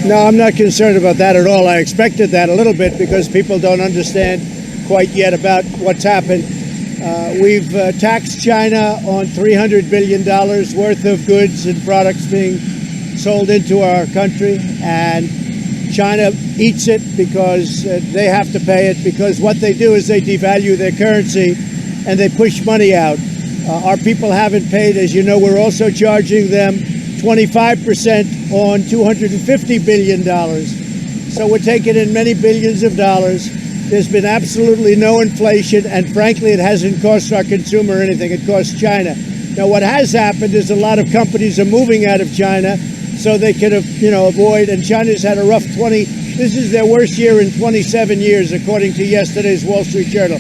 No, I'm not concerned about that at all. I expected that a little bit because people don't understand quite yet about what's happened. We've taxed China on $300 billion worth of goods and products being sold into our country, and China eats it because they have to pay it, because what they do is they devalue their currency and they push money out. Our people haven't paid. As you know, we're also charging them 25% on $250 billion. So we're taking in many billions of dollars. There's been absolutely no inflation, and frankly, it hasn't cost our consumer anything. It costs China. Now, what has happened is a lot of companies are moving out of China so they could avoid, and China's had a rough this is their worst year in 27 years, according to yesterday's Wall Street Journal.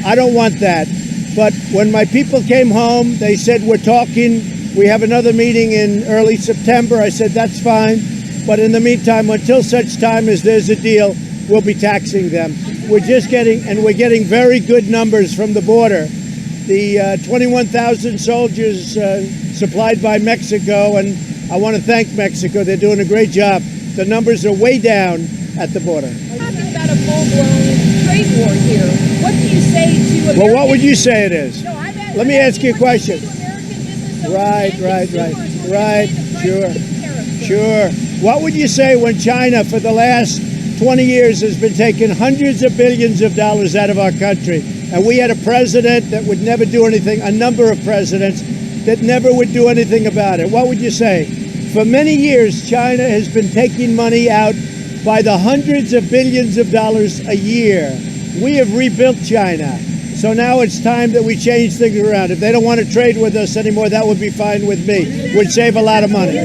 I don't want that. But when my people came home, they said, we're talking, we have another meeting in early September. I said, that's fine. But in the meantime, until such time as there's a deal, we'll be taxing them. We're getting very good numbers from the border. The 21,000 soldiers supplied by Mexico, and I want to thank Mexico. They're doing a great job. The numbers are way down at the border. Talking about a full-blown trade war here. What do you say to American? Well, what would you say it is? No, Let me ask you a question. Right. Sure. What would you say when China, for the last 20 years, has been taking hundreds of billions of dollars out of our country, and we had a president that would never do anything, a number of presidents that never would do anything about it? What would you say? For many years, China has been taking money out by the hundreds of billions of dollars a year. We have rebuilt China. So now it's time that we change things around. If they don't want to trade with us anymore, that would be fine with me. Would save a lot of money. Do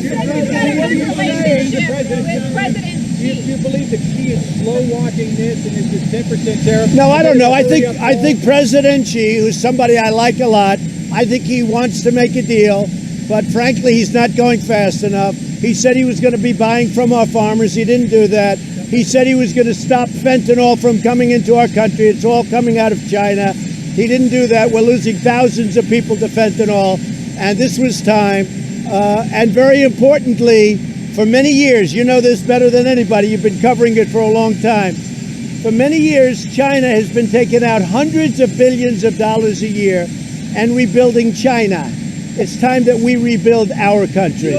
you believe the key is slow walking this, and is this 10% tariff? No, I don't know. I think President Xi, who's somebody I like a lot, I think he wants to make a deal, but frankly, he's not going fast enough. He said he was going to be buying from our farmers. He didn't do that. He said he was going to stop fentanyl from coming into our country. It's all coming out of China. He didn't do that. We're losing thousands of people to fentanyl, and this was time. And very importantly, for many years, you know this better than anybody, you've been covering it for a long time. For many years, China has been taking out hundreds of billions of dollars a year and rebuilding China. It's time that we rebuild our country.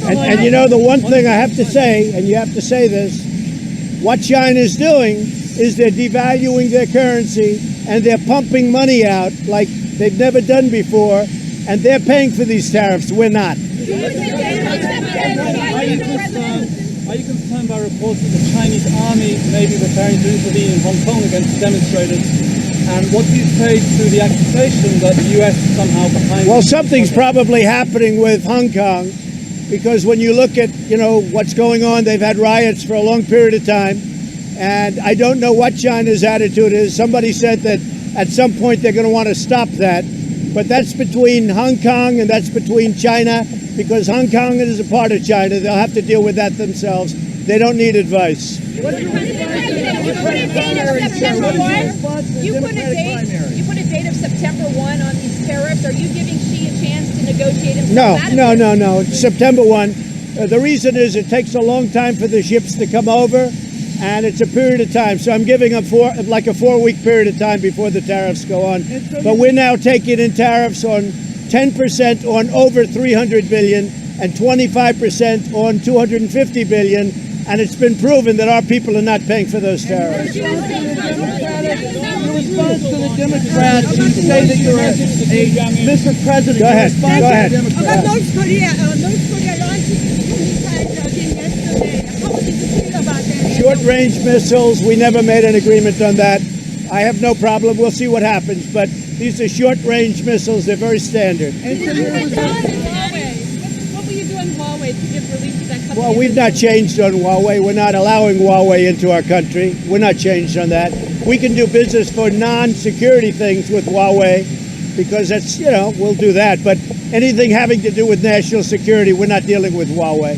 And you know, the one thing I have to say, and you have to say this, what China is doing is they're devaluing their currency and they're pumping money out like they've never done before, and they're paying for these tariffs. We're not. Are you concerned by reports that the Chinese army may be preparing to intervene in Hong Kong against demonstrators? And what do you say to the accusation that the U.S. is somehow behind? Well, something's probably happening with Hong Kong, because when you look at, what's going on, they've had riots for a long period of time, and I don't know what China's attitude is. Somebody said that at some point they're going to want to stop that, but that's between Hong Kong and that's between China, because Hong Kong is a part of China. They'll have to deal with that themselves. They don't need advice. You put a date of September 1. You put a date of September 1 on these tariffs. Are you giving Xi a chance to negotiate himself out of it? No. It's September 1. The reason is it takes a long time for the ships to come over, and it's a period of time. So I'm giving them a 4-week period of time before the tariffs go on. But we're now taking in tariffs on 10% on over $300 billion and 25% on $250 billion. And it's been proven that our people are not paying for those tariffs. In response to the Democrats, you say that you're Mr. President. Go ahead. About North Korea launched missile again yesterday. How did you feel about that? Short-range missiles, we never made an agreement on that. I have no problem. We'll see what happens. But these are short-range missiles. They're very standard. What will you do on Huawei to give relief to that company? Well, we've not changed on Huawei. We're not allowing Huawei into our country. We're not changed on that. We can do business for non-security things with Huawei because that's, we'll do that. But anything having to do with national security, we're not dealing with Huawei.